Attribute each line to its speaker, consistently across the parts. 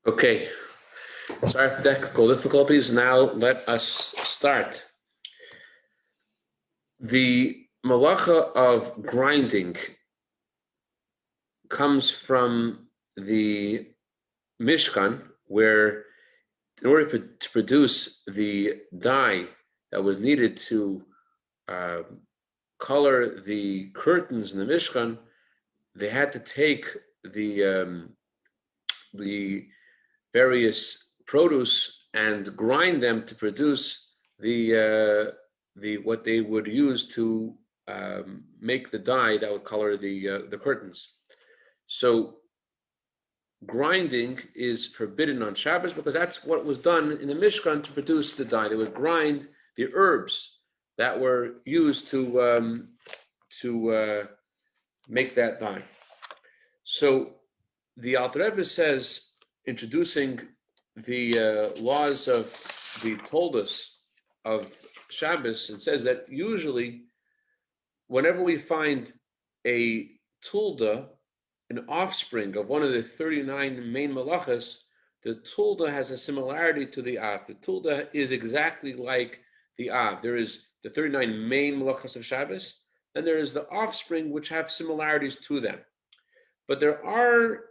Speaker 1: Okay, sorry for technical difficulties. Now let us start. The malacha of grinding comes from the Mishkan, where in order to produce the dye that was needed to uh, color the curtains in the Mishkan, they had to take the various produce and grind them to produce the what they would use to make the dye that would color the curtains. So grinding is forbidden on Shabbos because that's what was done in the Mishkan to produce the dye. They would grind the herbs that were used to make that dye. So the Alter Rebbe says, introducing the laws of the Toldos of Shabbos, and says that usually, whenever we find a tulda, an offspring of one of the 39 main malachas, the tulda has a similarity to the Av. The tulda is exactly like the Av. There is the 39 main malachas of Shabbos, and there is the offspring which have similarities to them. But there are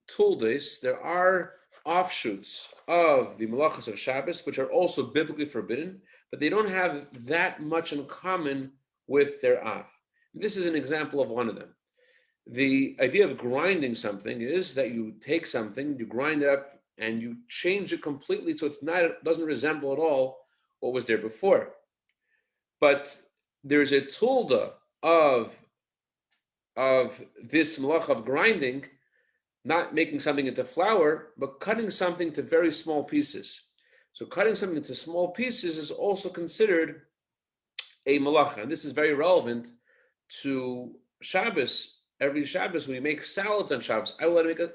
Speaker 1: tuldes, there are offshoots of the malachas of Shabbos, which are also biblically forbidden, but they don't have that much in common with their Av. This is an example of one of them. The idea of grinding something is that you take something, you grind it up, and you change it completely so it doesn't resemble at all what was there before. But there's a tulda of this malach of grinding, not making something into flour, but cutting something to very small pieces. So cutting something into small pieces is also considered a malacha. And this is very relevant to Shabbos. Every Shabbos we make salads on Shabbos.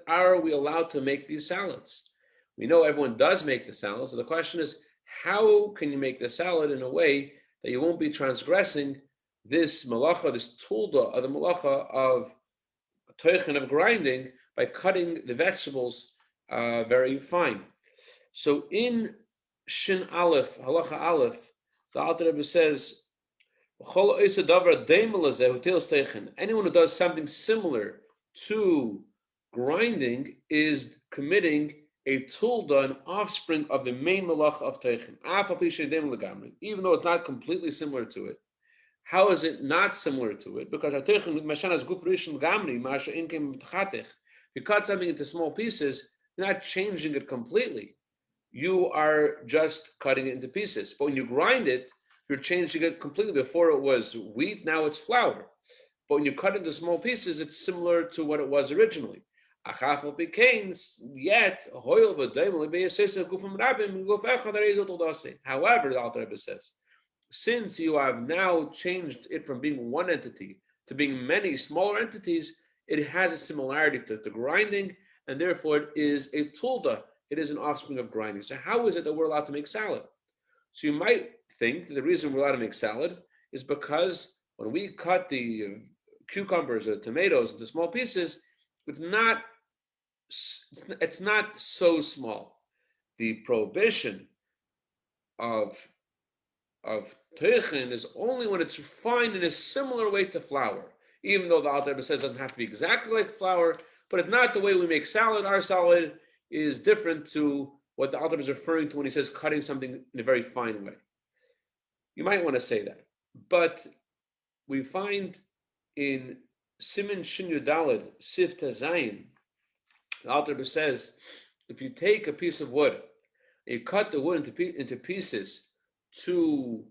Speaker 1: Are we allowed to make these salads? We know everyone does make the salad. So the question is, how can you make the salad in a way that you won't be transgressing this malacha, this tulda of the malacha of teichen of grinding, by cutting the vegetables very fine. So in Shin Aleph, Halacha Aleph, the Alter Rebbe says, anyone who does something similar to grinding is committing a tulda, an offspring of the main malacha of teichen, even though it's not completely similar to it. How is it not similar to it? Because if you cut something into small pieces, you're not changing it completely. You are just cutting it into pieces. But when you grind it, you're changing it completely. Before it was wheat, now it's flour. But when you cut into small pieces, it's similar to what it was originally. However, the Alter Rebbe says, since you have now changed it from being one entity to being many smaller entities, it has a similarity to the grinding, and therefore it is a tulda. It is an offspring of grinding. So how is it that we're allowed to make salad? So you might think that the reason we're allowed to make salad is because when we cut the cucumbers or tomatoes into small pieces, it's not so small. The prohibition of teichen is only when it's refined in a similar way to flour. Even though the Alter Rebbe says it doesn't have to be exactly like flour, but it's not the way we make salad. Our salad is different to what the Alter Rebbe is referring to when he says cutting something in a very fine way. You might want to say that. But we find in Siman Shin Yudalid, Sifta Zayin, the Alter Rebbe says, if you take a piece of wood, and you cut the wood into pieces to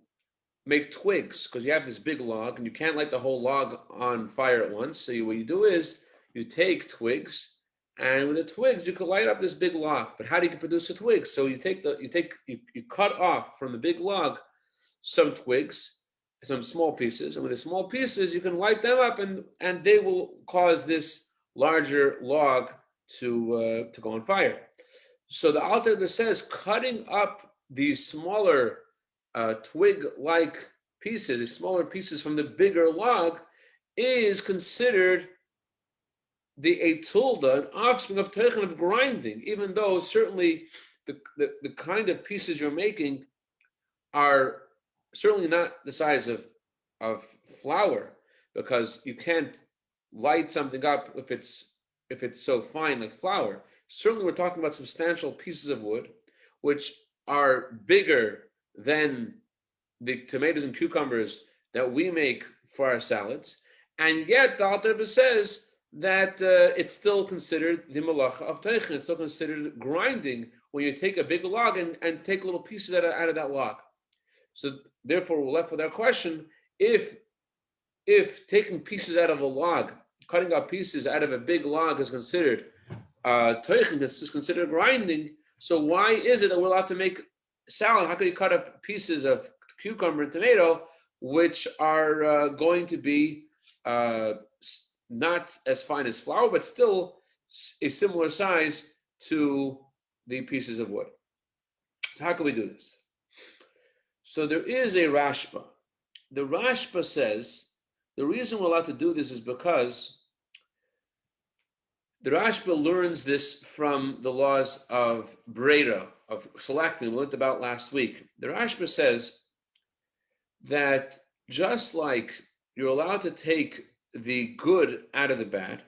Speaker 1: make twigs, because you have this big log and you can't light the whole log on fire at once. So what you do is you take twigs, and with the twigs you could light up this big log. But how do you produce the twigs? So you cut off from the big log some twigs, some small pieces, and with the small pieces you can light them up, and they will cause this larger log to go on fire. So the Alter Rebbe says cutting up these smaller twig-like pieces, these smaller pieces from the bigger log, is considered the etulda, an offspring of teichen, of grinding, even though certainly the kind of pieces you're making are certainly not the size of flour, because you can't light something up if it's so fine like flour. Certainly, we're talking about substantial pieces of wood, which are bigger than the tomatoes and cucumbers that we make for our salads, and yet the Alter Rebbe says that it's still considered the malacha of teichen. It's still considered grinding when you take a big log and take little pieces out of that log. So therefore, we're left with our question: if taking pieces out of a log, cutting out pieces out of a big log is considered teichen, this is considered grinding. So why is it that we're allowed to make salad? How can you cut up pieces of cucumber and tomato, which are going to be not as fine as flour, but still a similar size to the pieces of wood? So how can we do this? So there is a Rashba. The Rashba says the reason we're allowed to do this is because the Rashba learns this from the laws of Breda, of selecting, we learned about last week. The Rashba says that just like you're allowed to take the good out of the bad,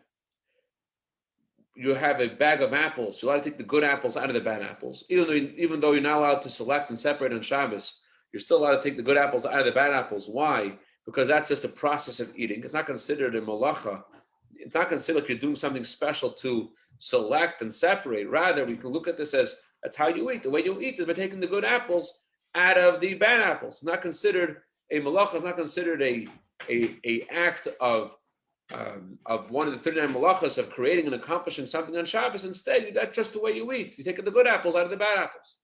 Speaker 1: you have a bag of apples, you're allowed to take the good apples out of the bad apples. Even though you're not allowed to select and separate on Shabbos, you're still allowed to take the good apples out of the bad apples. Why? Because that's just a process of eating. It's not considered a malacha. It's not considered like you're doing something special to select and separate. Rather, we can look at this as that's how you eat. The way you eat is by taking the good apples out of the bad apples. It's not considered a malacha. It's not considered a act of one of the 39 malachas of creating and accomplishing something on Shabbos. Instead, that's just the way you eat. You take the good apples out of the bad apples.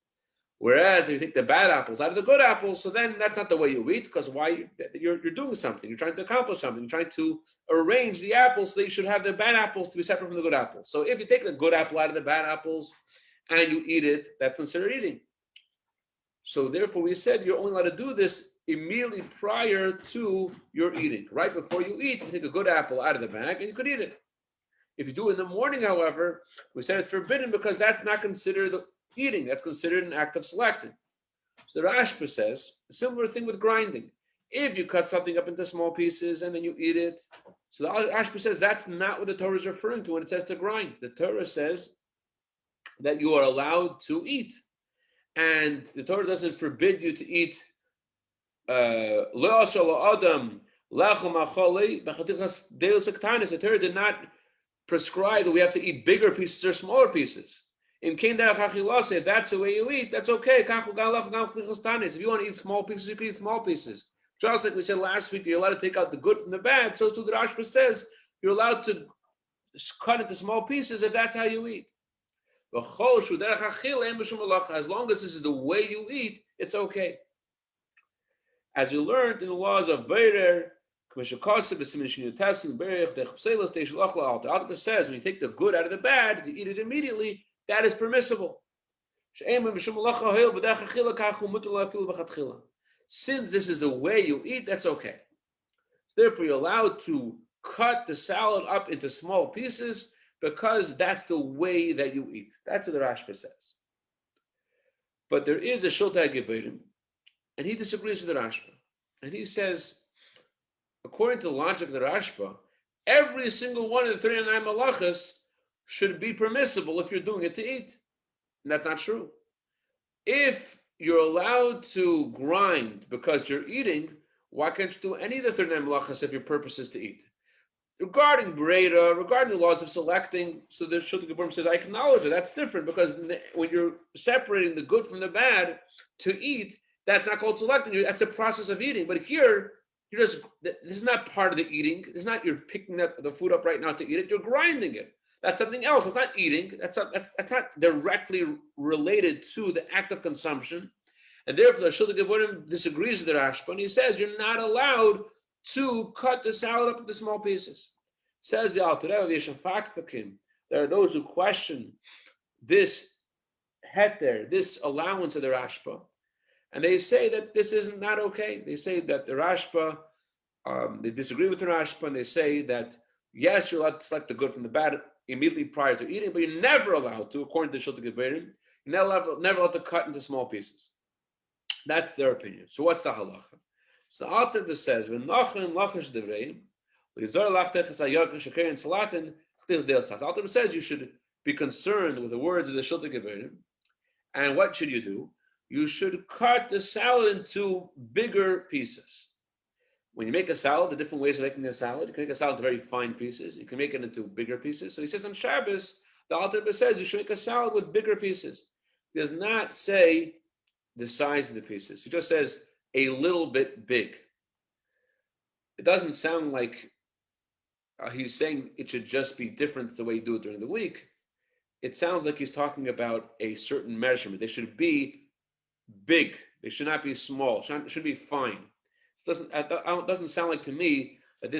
Speaker 1: Whereas if you take the bad apples out of the good apples, so then that's not the way you eat, because why? You're doing something. You're trying to accomplish something. You're trying to arrange the apples so that you should have the bad apples to be separate from the good apples. So if you take the good apple out of the bad apples and you eat it, that's considered eating. So therefore we said you're only allowed to do this immediately prior to your eating. Right before you eat, you take a good apple out of the bag and you could eat it. If you do it in the morning, however, we said it's forbidden because that's not considered eating. That's considered an act of selecting. So the Rashba says a similar thing with grinding. If you cut something up into small pieces and then you eat it, so the Rashba says that's not what the Torah is referring to when it says to grind. The Torah says that you are allowed to eat, and the Torah doesn't forbid you to eat. The Torah did not prescribe that we have to eat bigger pieces or smaller pieces. In if that's the way you eat, that's okay. If you want to eat small pieces, you can eat small pieces. Just like we said last week, you're allowed to take out the good from the bad. So too the Rashba says you're allowed to cut into small pieces if that's how you eat. As long as this is the way you eat, it's okay. As we learned in the laws of Beirer, the Alter says when you take the good out of the bad, you eat it immediately. That is permissible. Since this is the way you eat, that's okay. Therefore, you're allowed to cut the salad up into small pieces because that's the way that you eat. That's what the Rashba says. But there is a Shiltei Geberim, and he disagrees with the Rashba. And he says, according to the logic of the Rashba, every single one of the 39 malachas should be permissible if you're doing it to eat. And that's not true. If you're allowed to grind because you're eating, why can't you do any of the 39 malachas if your purpose is to eat? Regarding Breda, regarding the laws of selecting, so the Shiltei Geberim says, I acknowledge it. That's different because when you're separating the good from the bad to eat, that's not called selecting. That's a process of eating. But here, this is not part of the eating. It's not you're picking the food up right now to eat it. You're grinding it. That's something else. It's not eating. That's not directly related to the act of consumption. And therefore, the Shiltei Geberim disagrees with the Rashba, and he says you're not allowed to cut the salad up into small pieces. Says the Alter Rebbe, there are those who question this heter, this allowance of the Rashba, and they say that this is not okay. They say that the Rashba, they disagree with the Rashba, and they say that Yes, you're allowed to select the good from the bad immediately prior to eating, but you're never allowed to, according to Shulta Geberim, you're never allowed to cut into small pieces. That's their opinion. So what's the halacha? So the Alter says, "When nachem lachish devreim, l'yizor laftech esayok shekerin salatin ch'tis deil sat." The Alter says you should be concerned with the words of the Shulta Geberim, and what should you do? You should cut the salad into bigger pieces. When you make a salad, the different ways of making a salad, you can make a salad into very fine pieces. You can make it into bigger pieces. So he says on Shabbos, the Alter says you should make a salad with bigger pieces. He does not say the size of the pieces. He just says a little bit big. It doesn't sound like he's saying it should just be different the way you do it during the week. It sounds like he's talking about a certain measurement. They should be big. They should not be small. It should be fine. It doesn't sound like to me that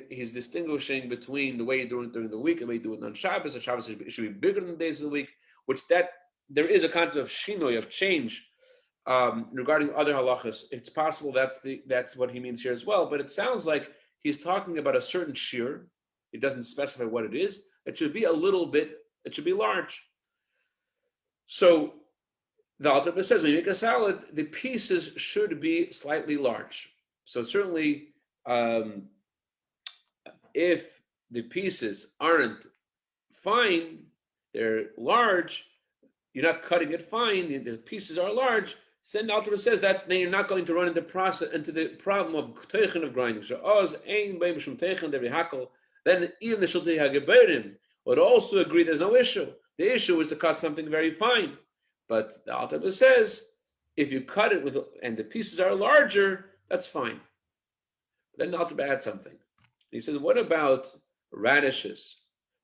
Speaker 1: he's distinguishing between the way you do it during the week and the way you do it on Shabbos. And Shabbos should be bigger than the days of the week, which that there is a concept of shinoi, of change regarding other halachas. It's possible that's what he means here as well, but it sounds like he's talking about a certain shear. It doesn't specify what it is. It should be a little bit. It should be large. So the Alter says when you make a salad, the pieces should be slightly large. So certainly, if the pieces aren't fine, they're large. You're not cutting it fine. The pieces are large. Then the Alter says that then you're not going to run into the problem of teichen of grinding. Then even the Shultei HaGeberim would also agree there's no issue. The issue is to cut something very fine. But the Alter says, if you cut it and the pieces are larger, that's fine. Then the Alter adds something. He says, what about radishes?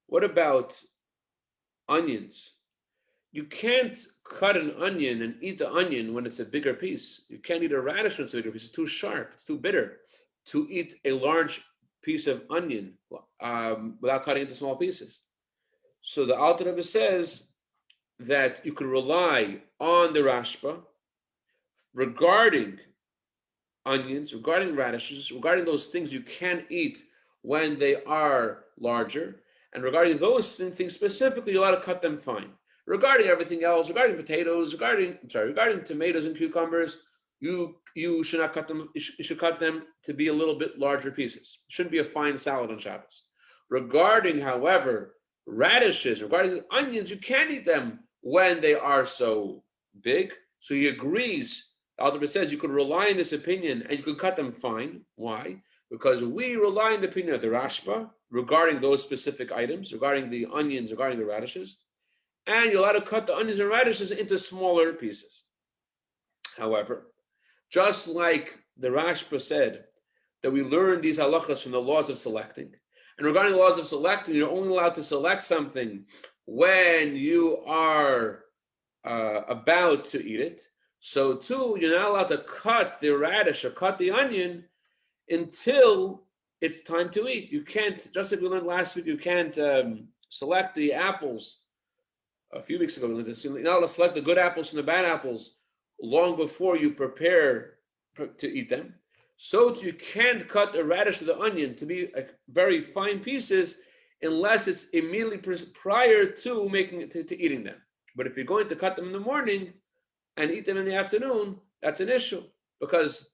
Speaker 1: What about onions? You can't cut an onion and eat the onion when it's a bigger piece. You can't eat a radish when it's a bigger piece. It's too sharp. It's too bitter to eat a large piece of onion without cutting into small pieces. So the Alter Rebbe says that you could rely on the Rashba regarding onions, regarding radishes, regarding those things you can eat when they are larger, and regarding those things specifically, you're allowed to cut them fine. Regarding everything else, regarding potatoes, regarding tomatoes and cucumbers, you should not cut them. You should cut them to be a little bit larger pieces. It shouldn't be a fine salad on Shabbos. Regarding, however, radishes, regarding onions, you can eat them when they are so big. So he agrees. The Alter says you could rely on this opinion and you could cut them fine. Why? Because we rely on the opinion of the Rashba regarding those specific items, regarding the onions, regarding the radishes. And you're allowed to cut the onions and radishes into smaller pieces. However, just like the Rashba said that we learn these halachas from the laws of selecting, and regarding the laws of selecting, you're only allowed to select something when you are about to eat it. So too, you're not allowed to cut the radish or cut the onion until it's time to eat. You can't, just like we learned last week, you can't select the apples. A few weeks ago, we learned this. You're not allowed to select the good apples from the bad apples long before you prepare to eat them. So you can't cut the radish or the onion to be very fine pieces unless it's immediately prior to making it to eating them. But if you're going to cut them in the morning and eat them in the afternoon, that's an issue because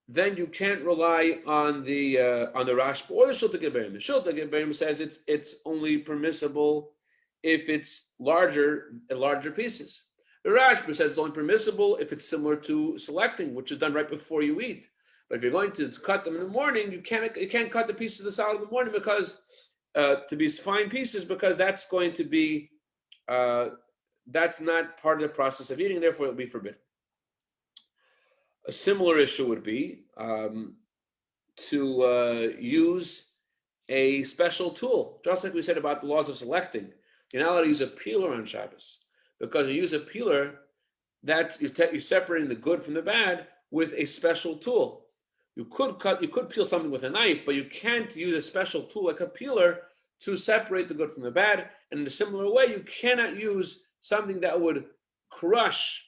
Speaker 1: then you can't rely on the Rashba or the Shulta Geberim. The Shulta Geberim says it's only permissible if it's larger pieces. The Rashba says it's only permissible if it's similar to selecting, which is done right before you eat. But if you're going to cut them in the morning, you can't cut the pieces of the salad in the morning because to be fine pieces because that's going to be that's not part of the process of eating. Therefore, it'll be forbidden. A similar issue would be to use a special tool, just like we said about the laws of selecting. You're not allowed to use a peeler on Shabbos because you use a peeler. That's you're separating the good from the bad with a special tool. You could peel something with a knife, but you can't use a special tool like a peeler to separate the good from the bad. And in a similar way, you cannot use something that would crush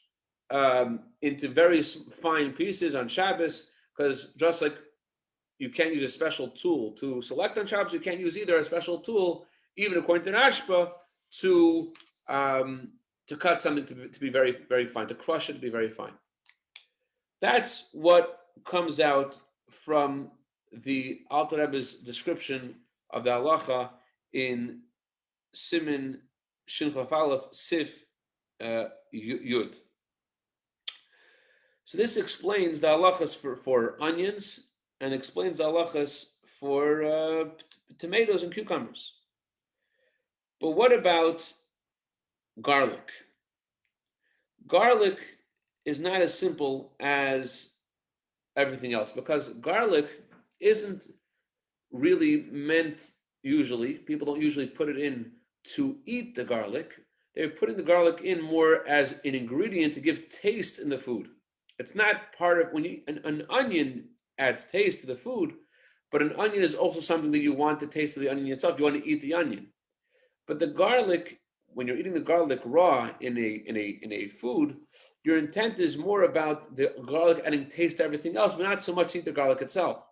Speaker 1: into very fine pieces on Shabbos, because just like you can't use a special tool to select on Shabbos. You can't use either a special tool, even according to Rashba, to cut something to be very, very fine, to crush it to be very fine. That's what comes out from the Alter Rebbe's description of the halacha in Simin Shin Chaf Aleph Sif Yud. So this explains the halachas for onions and explains the halachas for tomatoes and cucumbers. But what about garlic? Garlic is not as simple as everything else because garlic isn't really meant, usually, people don't usually put it in to eat the garlic. They're putting the garlic in more as an ingredient to give taste in the food. It's not part of, when you, an onion adds taste to the food, but an onion is also something that you want the taste of the onion itself. You want to eat the onion. But the garlic, when you're eating the garlic raw in a food, your intent is more about the garlic adding taste to everything else, but not so much eat the garlic itself.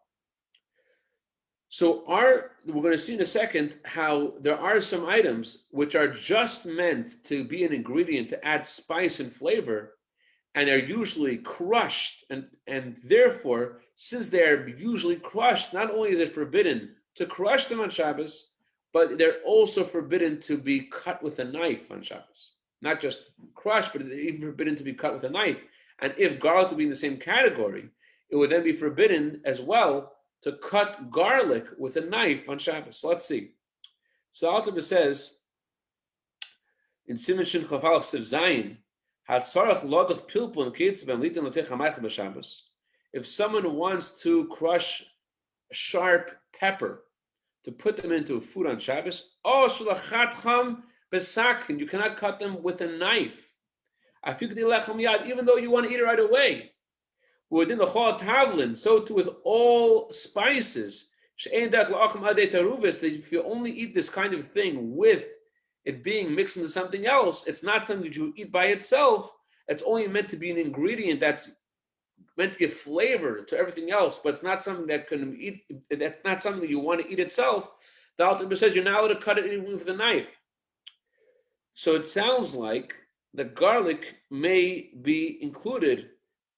Speaker 1: So we're going to see in a second how there are some items which are just meant to be an ingredient to add spice and flavor, and are usually crushed, and therefore, since they're usually crushed, not only is it forbidden to crush them on Shabbos, but they're also forbidden to be cut with a knife on Shabbos. Not just crushed, but they're even forbidden to be cut with a knife. And if garlic would be in the same category, it would then be forbidden as well to cut garlic with a knife on Shabbos. So let's see. So Alter Rebbe says in Siman Shin Chaf Aleph Siv Zayin, if someone wants to crush sharp pepper to put them into food on Shabbos, you cannot cut them with a knife, even though you want to eat it right away. So too with all spices, that if you only eat this kind of thing with it being mixed into something else, it's not something that you eat by itself. It's only meant to be an ingredient that's meant to give flavor to everything else, but it's not something that can eat. That's not something that you want to eat itself. The Alter Rebbe says you're not allowed to cut it even with a knife. So it sounds like the garlic may be included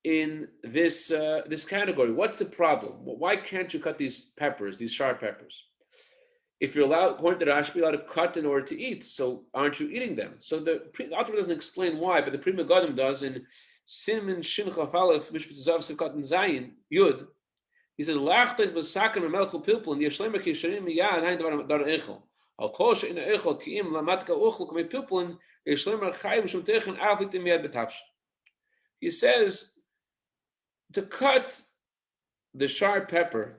Speaker 1: in this this category. What's the problem? Why can't you cut these peppers, these sharp peppers? If you're allowed, according to Rashi, you're allowed to cut in order to eat, so aren't you eating them? So the Alter doesn't explain why, but the Pri Megadim does in Simin Shin Chaf Aleph Mishpat Zav Sivkat Zayin Yud. He says, "Lachtes b'sakan melchel pilpul and yeshleim kisharim miyad hain dar echel. Al kol she'in echel kiim lamatka uchel k'mei pilpulin yeshleim chayim shum techen avlitim miyad betavsh." He says to cut the sharp pepper.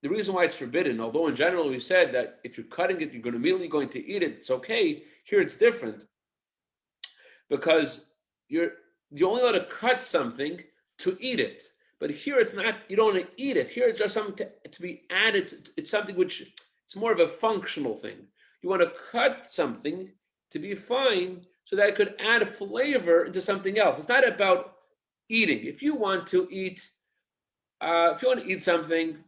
Speaker 1: The reason why it's forbidden, although in general we said that if you're cutting it, you're immediately going to eat it, it's okay. Here it's different because you're only allowed to cut something to eat it. But here it's not, you don't want to eat it. Here it's just something to be added. It's something which, it's more of a functional thing. You want to cut something to be fine so that it could add flavor into something else. It's not about eating. If you want to eat something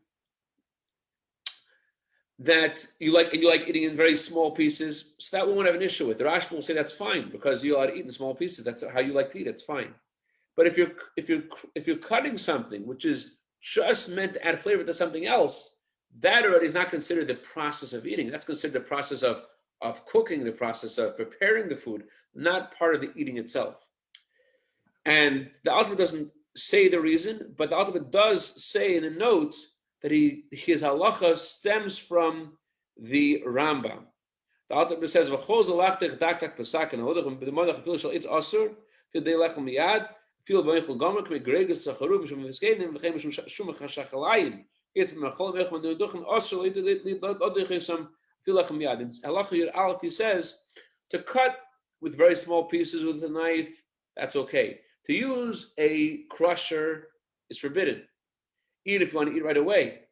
Speaker 1: that you like, and you like eating in very small pieces, so that we won't have an issue with. The Rashba will say that's fine because you're allowed to eat in small pieces. That's how you like to eat. It's fine. But if you're cutting something which is just meant to add flavor to something else, that already is not considered the process of eating. That's considered the process of cooking, the process of preparing the food, not part of the eating itself. And the Alter doesn't say the reason, but the Alter does say in the notes that his halacha stems from the Rambam. The Alter says, "V'chol zelachtech daktak pesak and hodach b'demonach fil shel itz asur fil dei lechem miyad fil b'meichel gomer k'mei gregus sacharu b'shem v'skenim v'chem b'shem shum chachalayim it's b'mechol meichel menuduchen asur l'odichisam fil lechem miyad." In halacha Yud Aleph he says to cut with very small pieces with a knife, that's okay. To use a crusher is forbidden. Eat if you want to eat right away.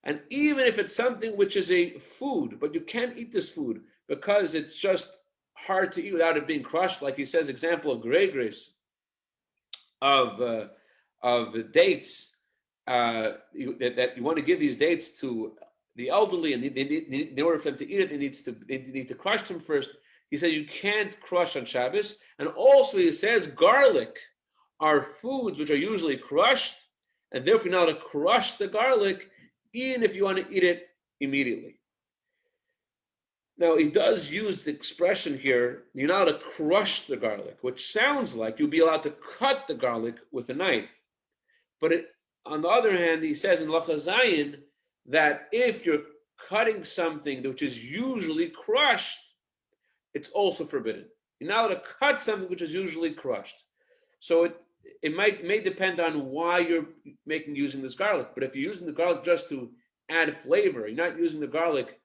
Speaker 1: And even if it's something which is a food, but you can't eat this food because it's just hard to eat without it being crushed, like he says, example of gregres, of dates, that you want to give these dates to the elderly, and in order for them to eat it, they need to crush them first. He says you can't crush on Shabbos, and also he says garlic are foods which are usually crushed, and therefore you're not allowed to crush the garlic, even if you want to eat it immediately. Now, he does use the expression here, you're not allowed to crush the garlic, which sounds like you'll be allowed to cut the garlic with a knife. But on the other hand, he says in Halacha Zayin that if you're cutting something which is usually crushed, it's also forbidden. You're not allowed to cut something which is usually crushed. So it may depend on why you're using this garlic. But if you're using the garlic just to add flavor, you're not using the garlic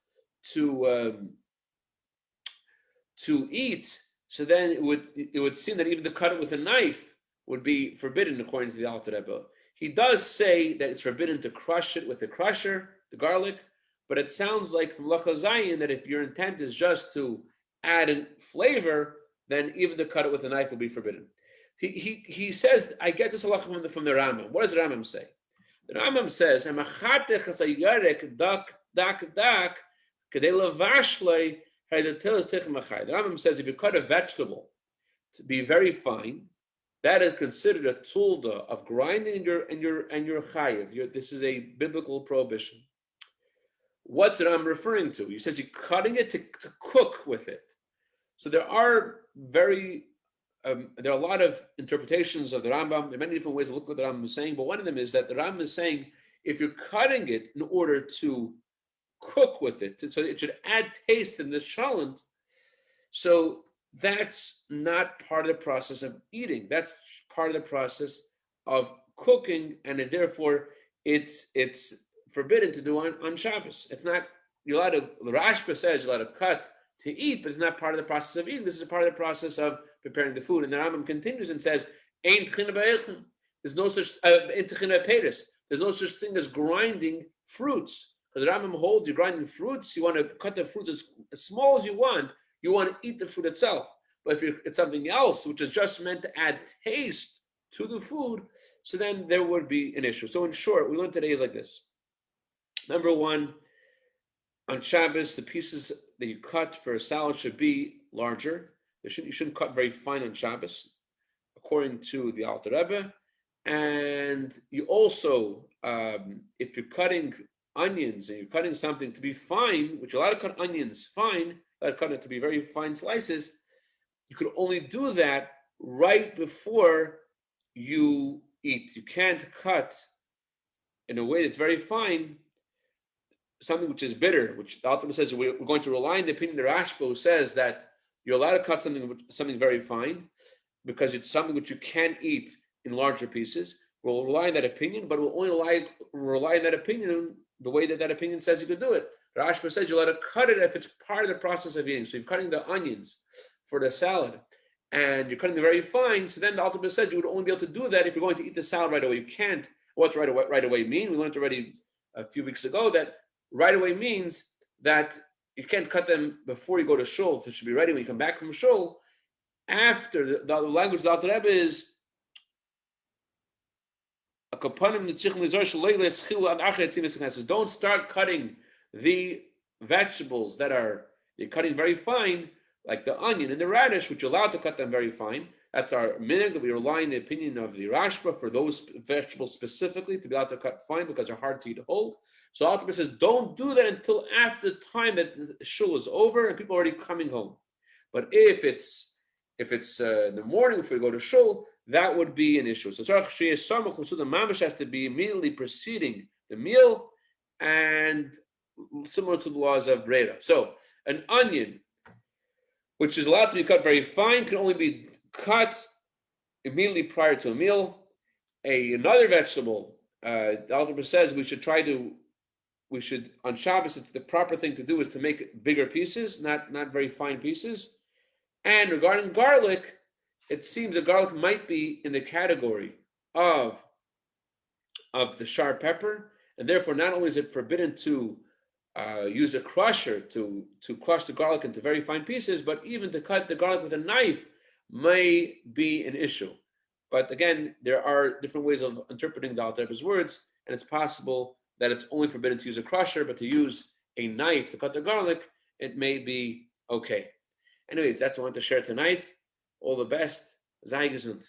Speaker 1: to eat, so then it would seem that even to cut it with a knife would be forbidden according to the Alter Rebbe. He does say that it's forbidden to crush it with a crusher, the garlic, but it sounds like from Halacha Zayin that if your intent is just to add in flavor, then even to cut it with a knife will be forbidden. He says, I get this halacha from the Rambam. What does the Rambam say? The Rambam says, the Rambam says if you cut a vegetable to be very fine, that is considered a tulda of grinding and your chayiv. This is a biblical prohibition. What's it I'm referring to? He says you're cutting it to cook with it. So there are a lot of interpretations of the Rambam. There are many different ways to look at what the Rambam is saying, but one of them is that the Rambam is saying if you're cutting it in order to cook with it, so it should add taste in the shalent, so that's not part of the process of eating. That's part of the process of cooking, and therefore it's forbidden to do on Shabbos. It's not, you're allowed to, the Rashba says you're allowed to cut to eat, but it's not part of the process of eating. This is a part of the process of preparing the food. And the Rambam continues and says, there's no such there's no such thing as grinding fruits. Because the Rambam holds you're grinding fruits, you want to cut the fruits as small as you want to eat the fruit itself. But if it's something else, which is just meant to add taste to the food, so then there would be an issue. So in short, we learned today is like this. Number one, on Shabbos, the pieces that you cut for a salad should be larger. You shouldn't cut very fine on Shabbos, according to the Alter Rebbe. And you also, if you're cutting onions and you're cutting something to be fine, which you're allowed to cut onions fine, allowed to cut it to be very fine slices, you could only do that right before you eat. You can't cut in a way that's very fine something which is bitter, which the Alter says we're going to rely on the opinion of the Rashba, who says that you're allowed to cut something very fine because it's something which you can't eat in larger pieces. We'll rely on that opinion, but we'll only rely on that opinion the way that opinion says you could do it. The Rashba says you're allowed to cut it if it's part of the process of eating. So you're cutting the onions for the salad and you're cutting them very fine. So then the Alter said you would only be able to do that if you're going to eat the salad right away. You can't. What's right away mean? We learned already a few weeks ago that right away means that you can't cut them before you go to shul. So it should be ready when you come back from shul. After the language of the Alter Rebbe is don't start cutting the vegetables that you're cutting very fine, like the onion and the radish, which you're allowed to cut them very fine. That's our minhag, that we rely on the opinion of the Rashba for those vegetables specifically to be able to cut fine because they're hard to eat whole. So Alter says, don't do that until after the time that the shul is over and people are already coming home. But if it's in the morning before you go to shul, that would be an issue. So the mamash has to be immediately preceding the meal and similar to the laws of Breda. So an onion, which is allowed to be cut very fine, can only be cut immediately prior to a meal. Another vegetable, the Alter says we should on Shabbos, the proper thing to do is to make bigger pieces, not very fine pieces. And regarding garlic, it seems that garlic might be in the category of the sharp pepper, and therefore not only is it forbidden to use a crusher to crush the garlic into very fine pieces, but even to cut the garlic with a knife may be an issue. But again, there are different ways of interpreting the Alter Rebbe's words, and it's possible that it's only forbidden to use a crusher, but to use a knife to cut the garlic, it may be okay. Anyways, that's what I want to share tonight. All the best. Sei gesund.